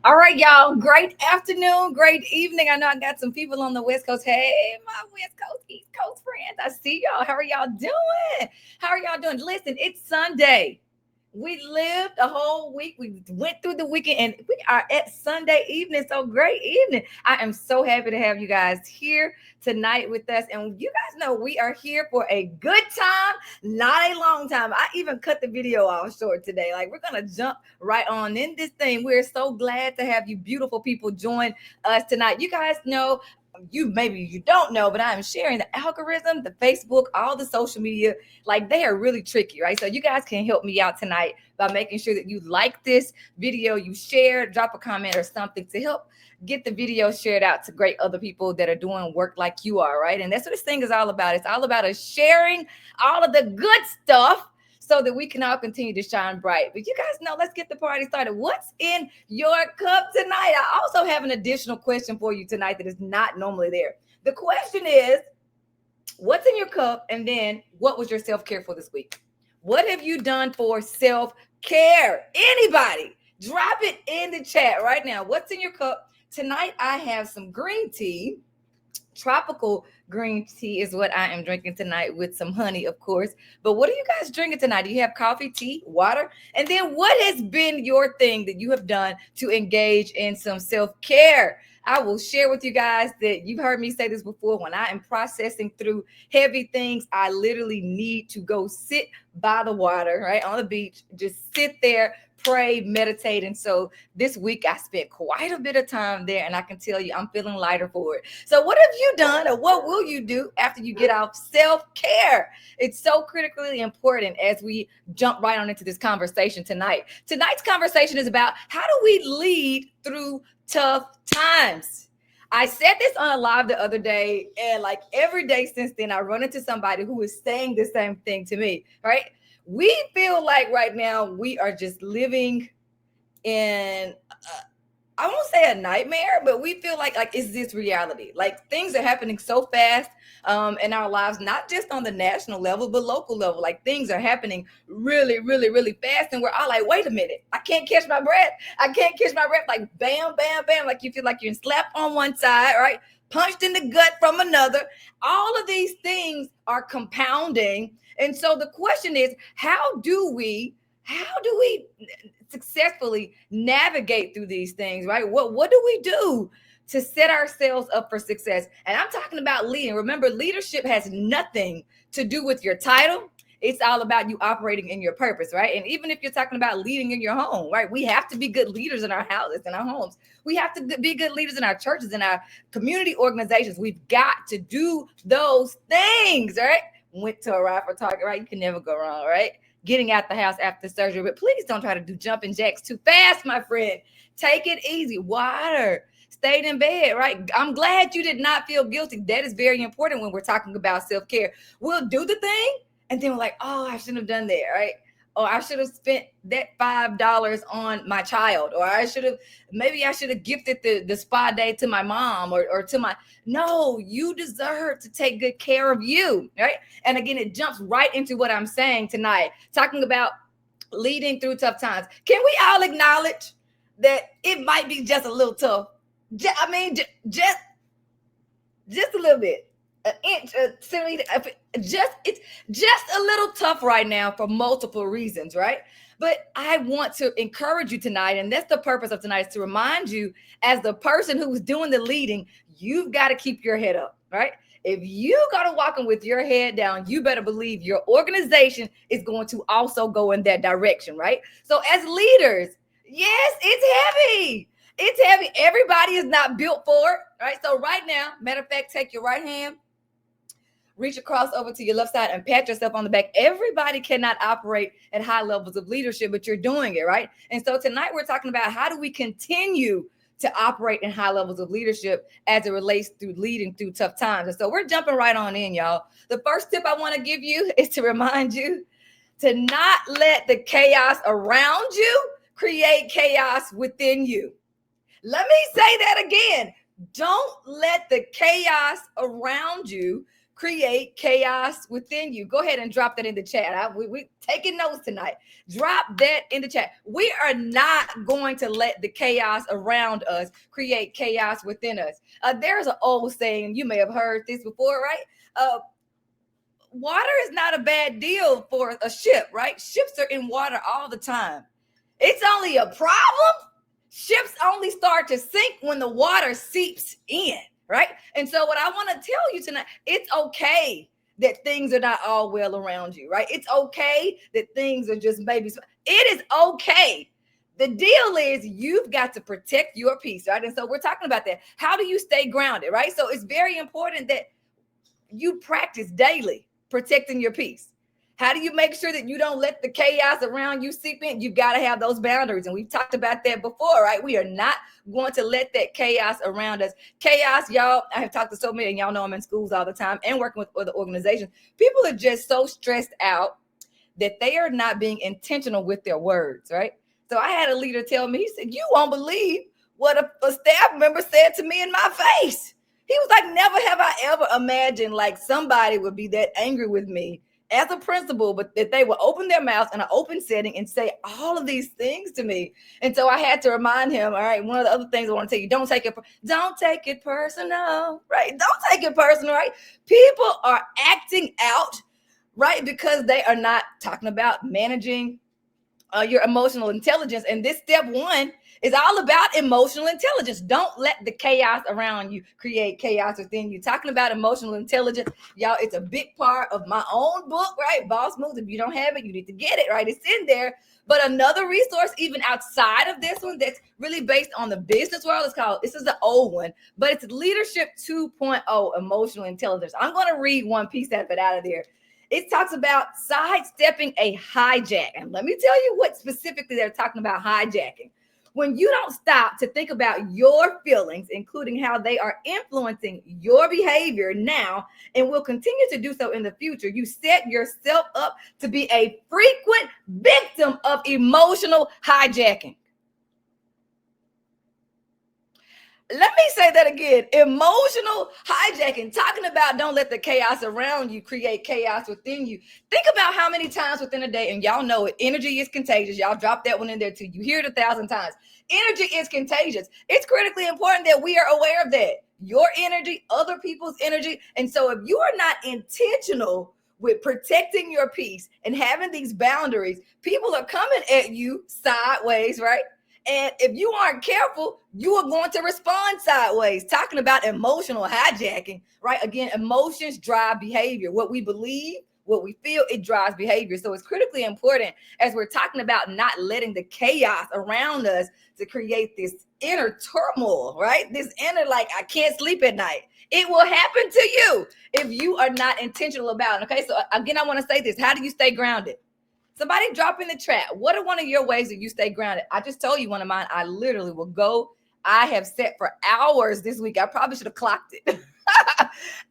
All right, y'all. Great afternoon, great evening. I know I got some people on the West Coast. Hey, my West Coast, East Coast friends. I see y'all. How are y'all doing? How are y'all doing? Listen, it's Sunday. We lived a whole week. We went through the weekend and we are at Sunday evening. So great evening. I am so happy to have you guys here tonight with us. And you guys know we are here for a good time, not a long time. I even cut the video off short today. Like we're going to jump right on in this thing. We're so glad to have you beautiful people join us tonight. You guys know, you maybe you don't know, but I'm sharing the algorithm, the Facebook, all the social media, like they are really tricky, right? So you guys can help me out tonight by making sure that you like this video, you share, drop a comment or something to help get the video shared out to great other people that are doing work like you are, right? And that's what this thing is all about. It's all about us sharing all of the good stuff so that we can all continue to shine bright. But you guys know, let's get the party started. What's in your cup tonight? I also have an additional question for you tonight that is not normally there. The question is, what's in your cup? And then what was your self-care for this week? What have you done for self-care? Anybody? Drop it in the chat right now. What's in your cup? Tonight I have some green tea. Tropical green tea is what I am drinking tonight with some honey, of course. But what are you guys drinking tonight? Do you have coffee, tea, water? And then what has been your thing that you have done to engage in some self-care? I will share with you guys that you've heard me say this before. When I am processing through heavy things, I literally need to go sit by the water, right, on the beach, just sit there, pray, meditate. And so this week I spent quite a bit of time there, and I can tell you I'm feeling lighter for it. So what have you done, or what will you do after you get off self-care? It's so critically important as we jump right on into this conversation tonight. Tonight's conversation is about how do we lead through tough times. I said this on a live the other day, and like every day since then, I run into somebody who is saying the same thing to me, right? We feel like right now we are just living in I won't say a nightmare, but we feel like is this reality? Like things are happening so fast in our lives, not just on the national level, but local level. Like things are happening really, really, really fast, and we're all like, wait a minute, I can't catch my breath. I can't catch my breath. Like bam, bam, bam. Like you feel like you're slapped on one side, right? Punched in the gut from another. All of these things are compounding, and so the question is, how do we successfully navigate through these things, right? What do we do to set ourselves up for success? And I'm talking about leading. Remember, leadership has nothing to do with your title. It's all about you operating in your purpose, right? And even if you're talking about leading in your home, right? We have to be good leaders in our houses, in our homes. We have to be good leaders in our churches, in our community organizations. We've got to do those things, right? Went to a Rifle Target, right? You can never go wrong, right? Getting out the house after surgery. But please don't try to do jumping jacks too fast, my friend. Take it easy. Water. Stayed in bed, right? I'm glad you did not feel guilty. That is very important when we're talking about self-care. We'll do the thing, and then we're like, oh, I shouldn't have done that, right? Or I should have spent that $5 on my child, or maybe I should have gifted the spa day to my mom or to my, no, you deserve to take good care of you, right? And again, it jumps right into what I'm saying tonight, talking about leading through tough times. Can we all acknowledge that it might be just a little tough? Just a little bit, an inch, a centimeter. It's just a little tough right now for multiple reasons, right? But I want to encourage you tonight, and that's the purpose of tonight, is to remind you, as the person who's doing the leading, you've got to keep your head up, right? If you got to walk in with your head down, you better believe your organization is going to also go in that direction, right? So as leaders, yes, it's heavy. It's heavy. Everybody is not built for it, right? So right now, matter of fact, take your right hand, reach across over to your left side and pat yourself on the back. Everybody cannot operate at high levels of leadership, but you're doing it, right? And so tonight we're talking about how do we continue to operate in high levels of leadership as it relates to leading through tough times. And so we're jumping right on in, y'all. The first tip I want to give you is to remind you to not let the chaos around you create chaos within you. Let me say that again. Don't let the chaos around you create chaos within you. Go ahead and drop that in the chat. We taking notes tonight. Drop that in the chat. We are not going to let the chaos around us create chaos within us. There's an old saying, you may have heard this before, right? Water is not a bad deal for a ship, right? Ships are in water all the time. It's only a problem. Ships only start to sink when the water seeps in, right? And so what I want to tell you tonight, it's okay that things are not all well around you, right? It's okay that things are just maybe. It is okay. The deal is you've got to protect your peace, right? And so we're talking about that. How do you stay grounded, right? So it's very important that you practice daily protecting your peace. How do you make sure that you don't let the chaos around you seep in? You've got to have those boundaries. And we've talked about that before, right? We are not going to let that chaos around us. Chaos, y'all, I have talked to so many, and y'all know I'm in schools all the time and working with other organizations. People are just so stressed out that they are not being intentional with their words, right? So I had a leader tell me, he said, you won't believe what a staff member said to me in my face. He was like, never have I ever imagined like somebody would be that angry with me as a principal, but that they would open their mouths in an open setting and say all of these things to me. And so I had to remind him, all right, one of the other things I want to tell you, don't take it personal, right? Don't take it personal, right? People are acting out, right? Because they are not talking about managing your emotional intelligence. And this step one is all about emotional intelligence. Don't let the chaos around you create chaos within you. Talking about emotional intelligence, y'all, it's a big part of my own book, right? Boss Moves. If you don't have it, you need to get it, right? It's in there. But another resource, even outside of this one, that's really based on the business world, is called, this is the old one, but it's Leadership 2.0, Emotional Intelligence. I'm going to read one piece of it out of there. It talks about sidestepping a hijack. And let me tell you what specifically they're talking about hijacking. When you don't stop to think about your feelings, including how they are influencing your behavior now and will continue to do so in the future, you set yourself up to be a frequent victim of emotional hijacking. Let me say that again. Emotional hijacking. Talking about don't let the chaos around you create chaos within you. Think about how many times within a day, and y'all know it, energy is contagious. Y'all drop that one in there too. You hear it 1,000 times. Energy is contagious. It's critically important that we are aware of that. Your energy, other people's energy. And so if you are not intentional with protecting your peace and having these boundaries, people are coming at you sideways, right? And if you aren't careful, you are going to respond sideways. Talking about emotional hijacking, right? Again, emotions drive behavior. What we believe, what we feel, it drives behavior. So it's critically important as we're talking about not letting the chaos around us to create this inner turmoil, right? This inner, like, I can't sleep at night. It will happen to you if you are not intentional about it. Okay, so again, I want to say this. How do you stay grounded? Somebody drop in the chat. What are one of your ways that you stay grounded? I just told you one of mine. I literally will go. I have sat for hours this week. I probably should have clocked it.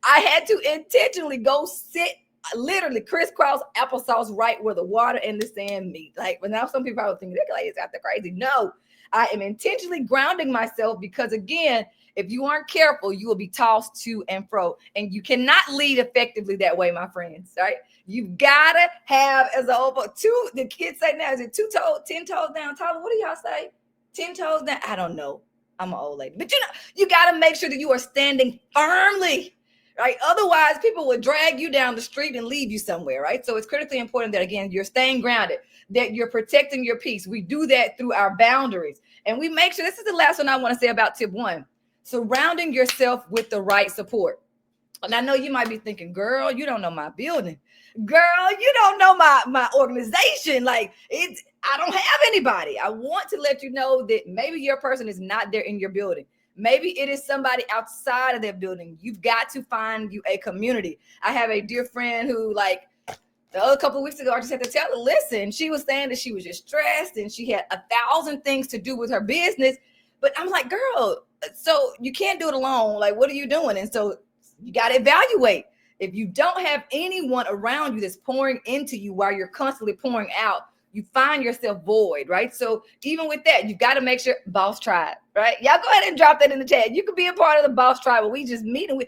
I had to intentionally go sit, literally crisscross applesauce right where the water and the sand meet. Like, but now some people are thinking, they're like, it's out there crazy. No, I am intentionally grounding myself because, again, if you aren't careful, you will be tossed to and fro. And you cannot lead effectively that way, my friends, right? You've got to have, as a whole, the kids say now, is it 10 toes down, Tyler? What do y'all say? 10 toes down? I don't know. I'm an old lady. But you got to make sure that you are standing firmly, right? Otherwise, people will drag you down the street and leave you somewhere, right? So it's critically important that, again, you're staying grounded, that you're protecting your peace. We do that through our boundaries. And we make sure, this is the last one I want to say about tip one, surrounding yourself with the right support. And I know you might be thinking, girl, you don't know my building. Girl, you don't know my organization. Like, I don't have anybody. I want to let you know that maybe your person is not there in your building. Maybe it is somebody outside of their building. You've got to find you a community. I have a dear friend who, like, a couple of weeks ago, I just had to tell her, listen, she was saying that she was just stressed and she had 1,000 things to do with her business. But I'm like, girl, so you can't do it alone. Like, what are you doing? And so you got to evaluate. If you don't have anyone around you that's pouring into you while you're constantly pouring out, you find yourself void, right? So even with that, you got to make sure boss tribe, right? Y'all go ahead and drop that in the chat. You could be a part of the boss tribe where we just meet and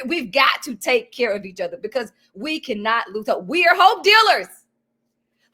we've got to take care of each other because we cannot lose hope. We are hope dealers.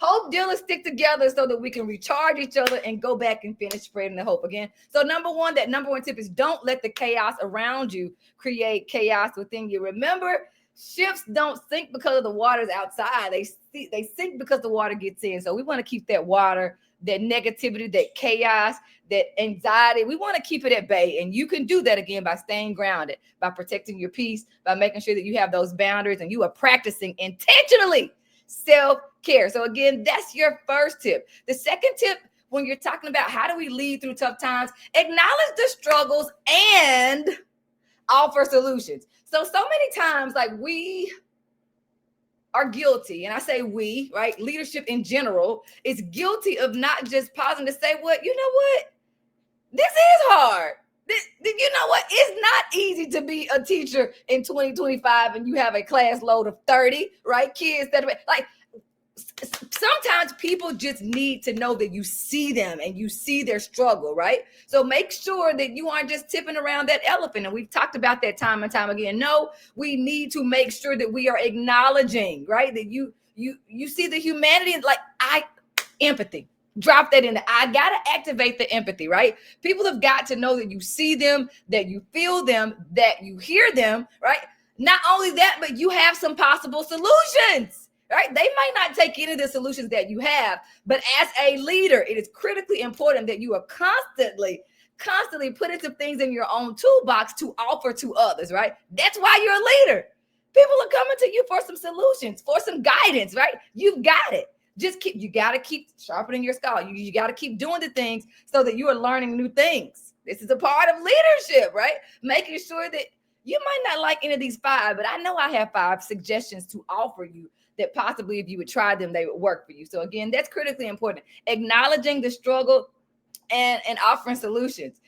Hope dealers stick together so that we can recharge each other and go back and finish spreading the hope again. So number one tip is don't let the chaos around you create chaos within you. Remember, ships don't sink because of the waters outside. They sink because the water gets in. So we want to keep that water, that negativity, that chaos, that anxiety. We want to keep it at bay. And you can do that again by staying grounded, by protecting your peace, by making sure that you have those boundaries and you are practicing intentionally self-care. So again, that's your first tip. The second tip, when you're talking about how do we lead through tough times, acknowledge the struggles and offer solutions. So many times, like, we are guilty, and I say we, right? Leadership in general is guilty of not just pausing to say, well, you know what? This is hard. You know what? It's not easy to be a teacher in 2025 and you have a class load of 30, right? Kids that are like, sometimes people just need to know that you see them and you see their struggle, right? So make sure that you aren't just tipping around that elephant. And we've talked about that time and time again. No, we need to make sure that we are acknowledging, right? That you see the humanity, like empathy. Drop that in there. I got to activate the empathy, right? People have got to know that you see them, that you feel them, that you hear them, right? Not only that, but you have some possible solutions, right? They might not take any of the solutions that you have, but as a leader, it is critically important that you are constantly putting some things in your own toolbox to offer to others, right? That's why you're a leader. People are coming to you for some solutions, for some guidance, right? You've got it. You got to keep sharpening your skull. You got to keep doing the things so that you are learning new things. This is a part of leadership, right? Making sure that you might not like any of these 5, but I know I have 5 suggestions to offer you that possibly if you would try them, they would work for you. So again, that's critically important. Acknowledging the struggle and offering solutions.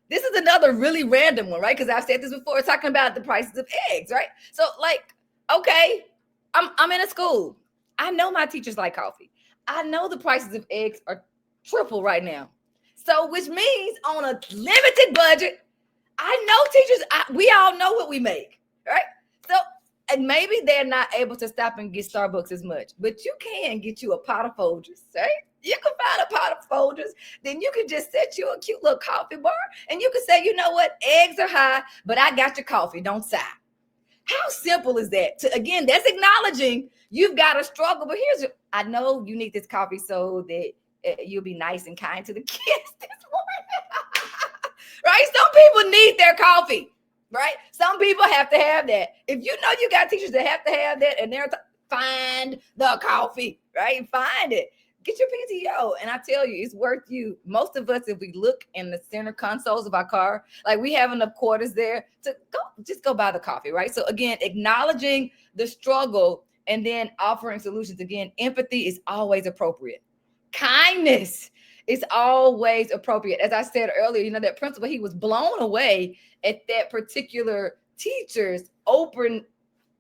This is another really random one, right? Because I've said this before, talking about the prices of eggs, right? So like, okay, I'm in a school. I know my teachers like coffee. I know the prices of eggs are triple right now. So which means on a limited budget, I know teachers, we all know what we make, right? So, and maybe they're not able to stop and get Starbucks as much, but you can get you a pot of Folgers, right? You can find a pot of Folgers, then you can just set you a cute little coffee bar and you can say, you know what, eggs are high, but I got your coffee, don't sigh. How simple is that? Again, that's acknowledging you've got a struggle, but I know you need this coffee so that you'll be nice and kind to the kids this morning. Right? Some people need their coffee, right? Some people have to have that. If you know you got teachers that have to have that and find the coffee, right? Find it. Get your PTO. And I tell you, it's worth you. Most of us, if we look in the center consoles of our car, like we have enough quarters there to just go buy the coffee, right? So again, acknowledging the struggle and then offering solutions. Again, empathy is always appropriate. Kindness is always appropriate. As I said earlier, that principal, he was blown away at that particular teacher's open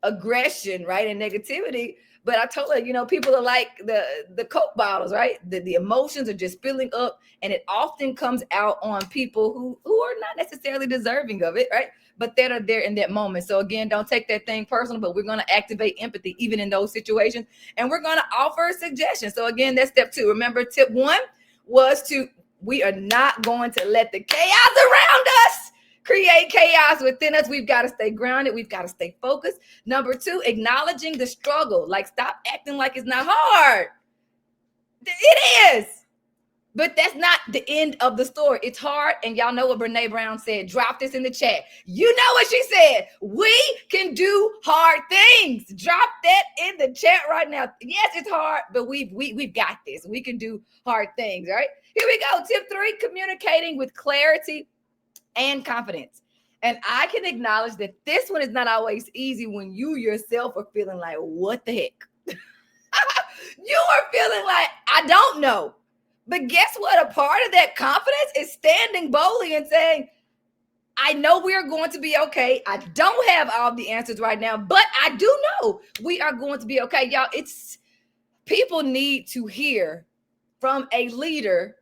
aggression, right? And negativity. But I told her, people are like the Coke bottles, right? The emotions are just spilling up, and it often comes out on people who are not necessarily deserving of it, right? But that are there in that moment. So again, don't take that thing personal, but we're going to activate empathy even in those situations. And we're going to offer suggestions. So again, that's step 2. Remember, tip 1 was we are not going to let the chaos around us create chaos within us. We've got to stay grounded. We've got to stay focused. Number 2, acknowledging the struggle. Like, stop acting like it's not hard. It is. But that's not the end of the story. It's hard. And y'all know what Brene Brown said. Drop this in the chat. You know what she said. We can do hard things. Drop that in the chat right now. Yes, it's hard, but we've got this. We can do hard things, right? Here we go. Tip 3, communicating with clarity and confidence. And I can acknowledge that this one is not always easy when you yourself are feeling like, what the heck? You are feeling like, I don't know. But guess what? A part of that confidence is standing boldly and saying, I know we are going to be okay. I don't have all the answers right now, but I do know we are going to be okay. Y'all, it's People need to hear from a leader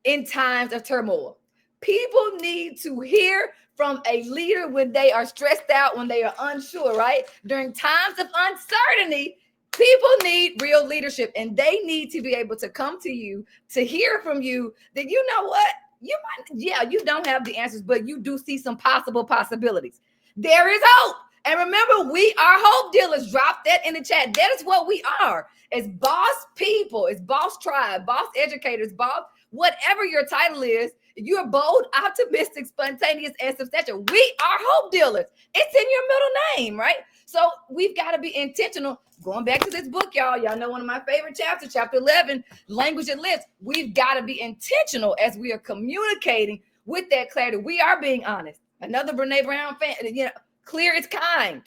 in times of turmoil. People need to hear from a leader when they are stressed out, when they are unsure, right? During times of uncertainty, people need real leadership, and they need to be able to come to you to hear from you that, you know what, you might, yeah, you don't have the answers, but you do see some possible possibilities. There is hope. And remember, we are hope dealers. Drop that in the chat. That is what we are as boss people, as boss tribe, boss educators, boss, whatever your title is. You're bold, optimistic, spontaneous, and substantial. We are hope dealers. It's in your middle name, right? So we've got to be intentional. Going back to this book, y'all know one of my favorite chapters, chapter 11, Language and Lips. We've got to be intentional as we are communicating with that clarity. We are being honest. Another Brene Brown fan, clear is kind.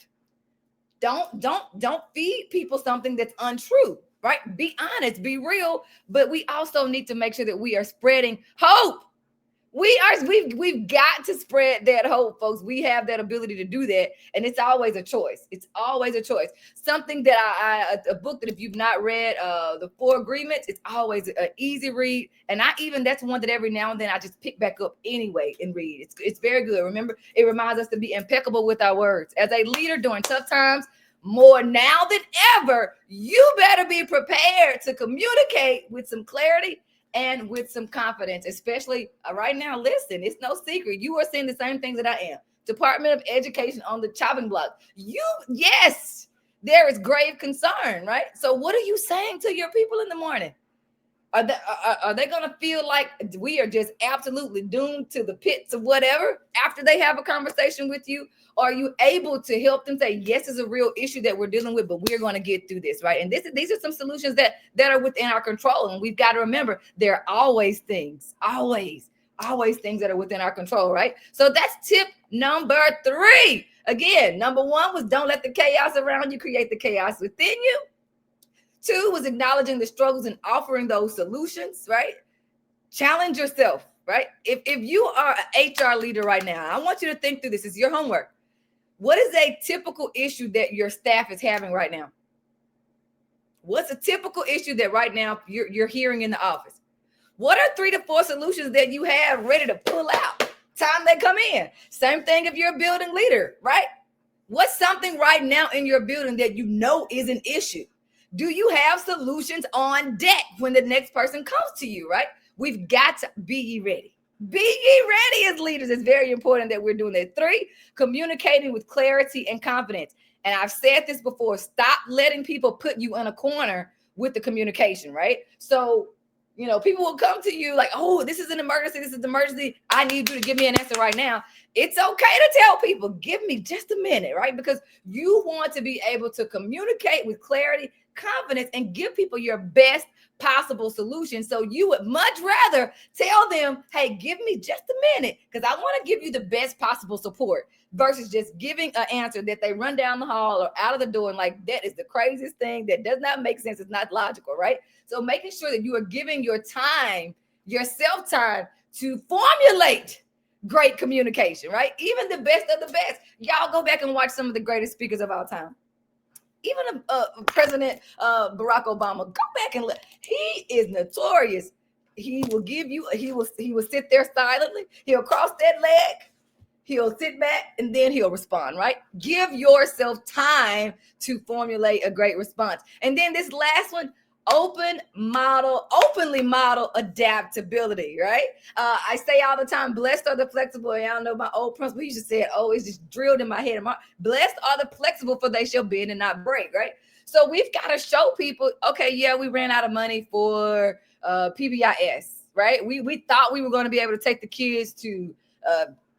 Don't feed people something that's untrue, right? Be honest, be real, but we also need to make sure that we are spreading hope. We've got to spread that hope, folks. We have that ability to do that, and it's always a choice. It's always a choice. Something that a book that if you've not read, The Four Agreements, it's always an easy read, and that's one that every now and then I just pick back up anyway and read. It's very good. Remember, it reminds us to be impeccable with our words. As a leader during tough times, more now than ever, you better be prepared to communicate with some clarity and with some confidence, especially right now. Listen, it's no secret. You are seeing the same things that I am. Department of Education on the chopping block. Yes, there is grave concern, right? So what are you saying to your people in the morning? Are they going to feel like we are just absolutely doomed to the pits of whatever after they have a conversation with you? Or are you able to help them say, yes, it's a real issue that we're dealing with, but we're going to get through this, right? And these are some solutions that are within our control. And we've got to remember, there are always things that are within our control, right? So that's tip number 3. Again, number 1 was don't let the chaos around you create the chaos within you. 2 was acknowledging the struggles and offering those solutions, right? Challenge yourself, right? If you are an HR leader right now, I want you to think through this. It's your homework. What is a typical issue that your staff is having right now? What's a typical issue that right now you're hearing in the office? What are 3 to 4 solutions that you have ready to pull out time they come in? Same thing if you're a building leader, right? What's something right now in your building that you know is an issue? Do you have solutions on deck when the next person comes to you, right? We've got to be ready. Be ye ready as leaders. It's very important that we're doing that. 3, communicating with clarity and confidence. And I've said this before, stop letting people put you in a corner with the communication, right? So, people will come to you like, oh, this is an emergency. This is an emergency. I need you to give me an answer right now. It's okay to tell people, give me just a minute, right? Because you want to be able to communicate with clarity, confidence, and give people your best possible solution. So you would much rather tell them, hey, give me just a minute because I want to give you the best possible support versus just giving an answer that they run down the hall or out of the door and like, that is the craziest thing. That does not make sense. It's not logical, right? So making sure that you are giving yourself time to formulate great communication, right? Even the best of the best. Y'all go back and watch some of the greatest speakers of our time. Even President Barack Obama, go back and look. He is notorious. He will sit there silently. He'll cross that leg. He'll sit back and then he'll respond, right? Give yourself time to formulate a great response. And then this last one, openly model adaptability, right? I say all the time, blessed are the flexible. I don't know my old principle. You just said, oh, it's just drilled in my head. Blessed are the flexible, for they shall bend and not break, right? So we've got to show people, okay, yeah, we ran out of money for PBIS, right? We thought we were going to be able to take the kids to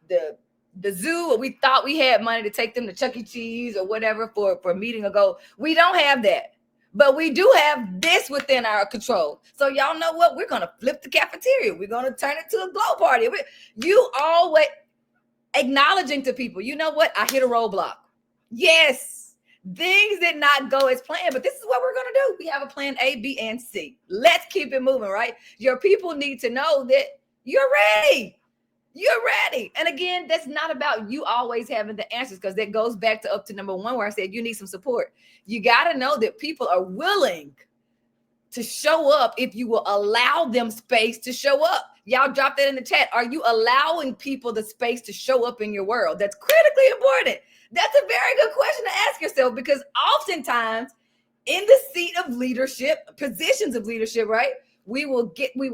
the zoo, or we thought we had money to take them to Chuck E. Cheese or whatever for a meeting ago. We don't have that. But we do have this within our control. So y'all know what? We're going to flip the cafeteria. We're going to turn it to a glow party. You always acknowledging to people, you know what? I hit a roadblock. Yes, things did not go as planned, but this is what we're going to do. We have a plan A, B, and C. Let's keep it moving, right? Your people need to know that you're ready. You're ready. And again, that's not about you always having the answers, because that goes back to up to number 1 where I said you need some support. You got to know that people are willing to show up if you will allow them space to show up. Y'all drop that in the chat. Are you allowing people the space to show up in your world? That's critically important. That's a very good question to ask yourself, because oftentimes in the seat of leadership, positions of leadership, right? We will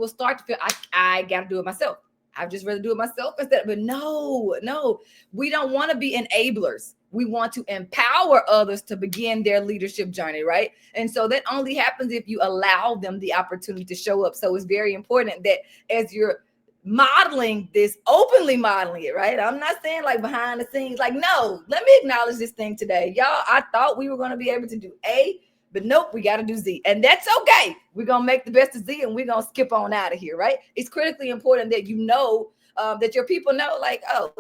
start to feel, I got to do it myself. I'd just rather do it myself instead. But no, we don't want to be enablers. We want to empower others to begin their leadership journey, right? And so that only happens if you allow them the opportunity to show up. So it's very important that as you're modeling this, openly modeling it, right? I'm not saying like behind the scenes, like, no, let me acknowledge this thing today. Y'all, I thought we were going to be able to do A, but nope, we got to do Z. And that's okay. We're going to make the best of Z and we're going to skip on out of here, right? It's critically important that you know, that your people know, like, oh,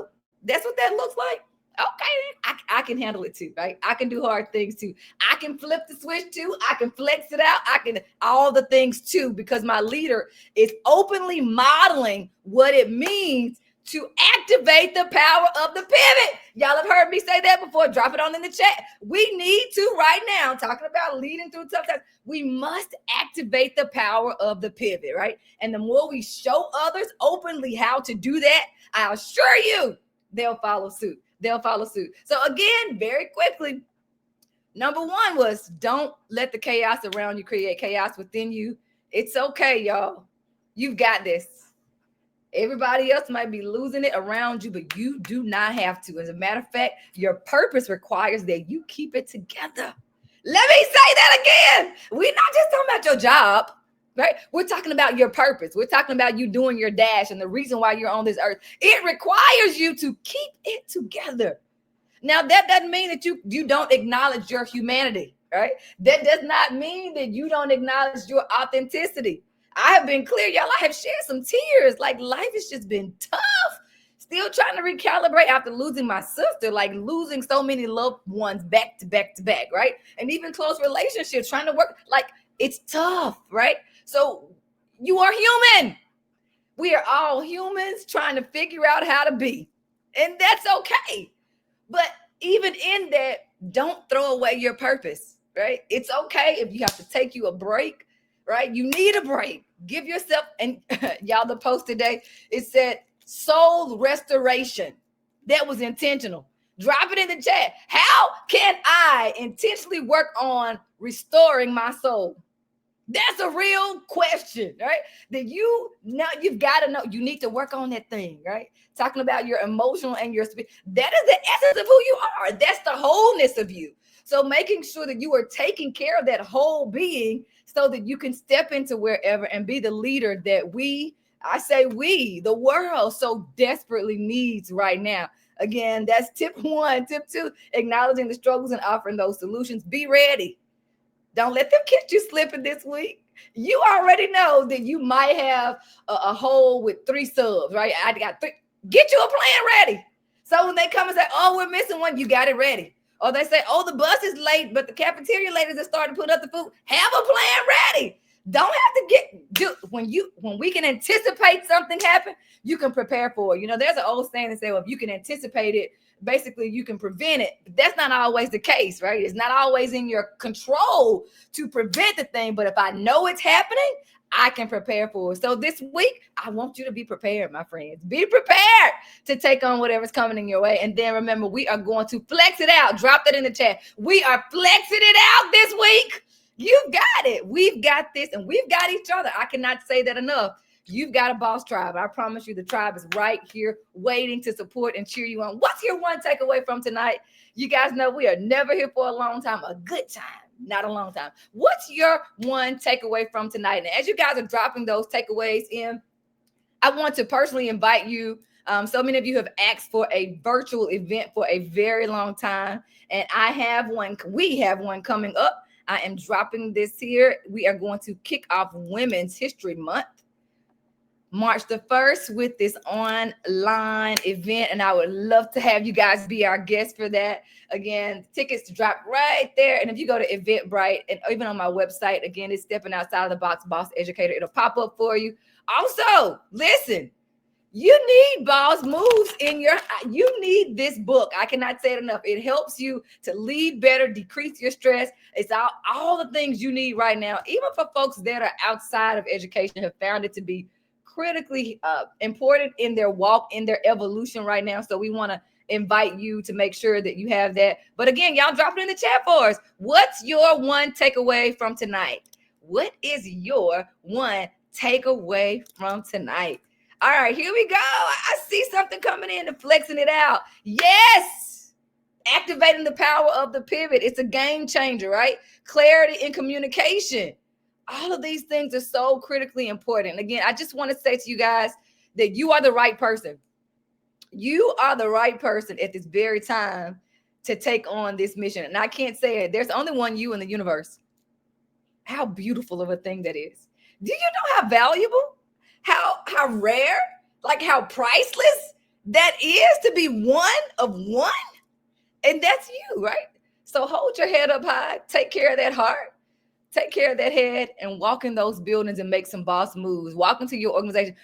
that's what that looks like. Okay, I can handle it too, right? I can do hard things too. I can flip the switch too. I can flex it out. I can all the things too, because my leader is openly modeling what it means to activate the power of the pivot. Y'all have heard me say that before. Drop it on in the chat. We need to right now, talking about leading through tough times, we must activate the power of the pivot, right? And the more we show others openly how to do that, I assure you, they'll follow suit. They'll follow suit. So again, very quickly, number one was don't let the chaos around you create chaos within you. It's okay, y'all. You've got this. Everybody else might be losing it around you, but you do not have to. As a matter of fact, your purpose requires that you keep it together. Let me say that again. We're not just talking about your job, right? We're talking about your purpose. We're talking about you doing your dash and the reason why you're on this earth. It requires you to keep it together. Now, that doesn't mean that you don't acknowledge your humanity, right? That does not mean that you don't acknowledge your authenticity. I have been clear, y'all. I have shared some tears. Like, life has just been tough. Still trying to recalibrate after losing my sister, like losing so many loved ones back to back to back, right? And even close relationships, trying to work. Like, it's tough, right? So you are human. We are all humans trying to figure out how to be. And that's okay. But even in that, don't throw away your purpose, right? It's okay if you have to take you a break, right? You need a break. Give yourself, and y'all, the post today, it said soul restoration. That was intentional. Drop it in the chat. How can I intentionally work on restoring my soul? That's a real question, right? That you've got to know. You need to work on that thing, right? Talking about your emotional and your spirit. That is the essence of who you are. That's the wholeness of you. So making sure that you are taking care of that whole being so that you can step into wherever and be the leader that the world so desperately needs right now. Again, that's tip one. Tip two, acknowledging the struggles and offering those solutions. Be ready. Don't let them catch you slipping this week. You already know that you might have a hole with 3 subs, right? I got 3. Get you a plan ready. So when they come and say, oh, we're missing one, you got it ready. Or they say, oh, the bus is late, but the cafeteria ladies are starting to put up the food. Have a plan ready. Don't have to when we can anticipate something happen, you can prepare for it. You know, there's an old saying that says, well, if you can anticipate it, basically you can prevent it. But that's not always the case, right? It's not always in your control to prevent the thing. But if I know it's happening, I can prepare for it. So this week, I want you to be prepared, my friends. Be prepared to take on whatever's coming in your way. And then remember, we are going to flex it out. Drop that in the chat. We are flexing it out this week. You've got it. We've got this, and we've got each other. I cannot say that enough. You've got a boss tribe. I promise you the tribe is right here waiting to support and cheer you on. What's your one takeaway from tonight? You guys know we are never here for a long time, a good time, not a long time. What's your one takeaway from tonight? And as you guys are dropping those takeaways in, I want to personally invite you. So many of you have asked for a virtual event for a very long time. And we have one coming up. I am dropping this here. We are going to kick off Women's History Month, March the 1st, with this online event. And I would love to have you guys be our guests for that. Again, tickets drop right there. And if you go to Eventbrite and even on my website, again, it's Stepping Outside of the Box, Boss Educator. It'll pop up for you. Also, listen, You need boss moves in your, you need this book. I cannot say it enough. It helps you to lead better, decrease your stress. It's all the things you need right now. Even for folks that are outside of education have found it to be critically important in their walk, in their evolution right now. So we want to invite you to make sure that you have that. But again, y'all drop it in the chat for us. What's your one takeaway from tonight? What is your one takeaway from tonight? All right, here we go. I see something coming in and flexing it out. Yes. Activating the power of the pivot. It's a game changer, right? Clarity in communication. All of these things are so critically important. Again, I just want to say to you guys that you are the right person. You are the right person at this very time to take on this mission. And I can't say it. There's only one you in the universe. How beautiful of a thing that is. Do you know how valuable, how rare, like how priceless that is to be one of one? And that's you, right? So hold your head up high, take care of that heart, take care of that head, and walk in those buildings and make some boss moves. Walk into your organization,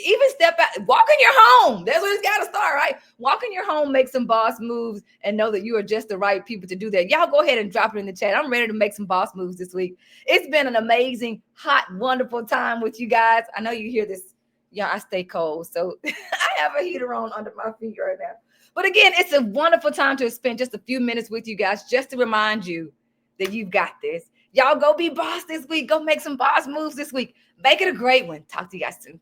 even step out, walk in your home. That's where it's got to start, right? Walk in your home, make some boss moves, and know that you are just the right people to do that. Y'all go ahead and drop it in the chat. I'm ready to make some boss moves this week. It's been an amazing, hot, wonderful time with you guys. I know you hear this. Yeah, I stay cold, so I have a heater on under my feet right now. But again, it's a wonderful time to spend just a few minutes with you guys, just to remind you that you've got this. Y'all go be boss this week. Go make some boss moves this week. Make it a great one. Talk to you guys soon.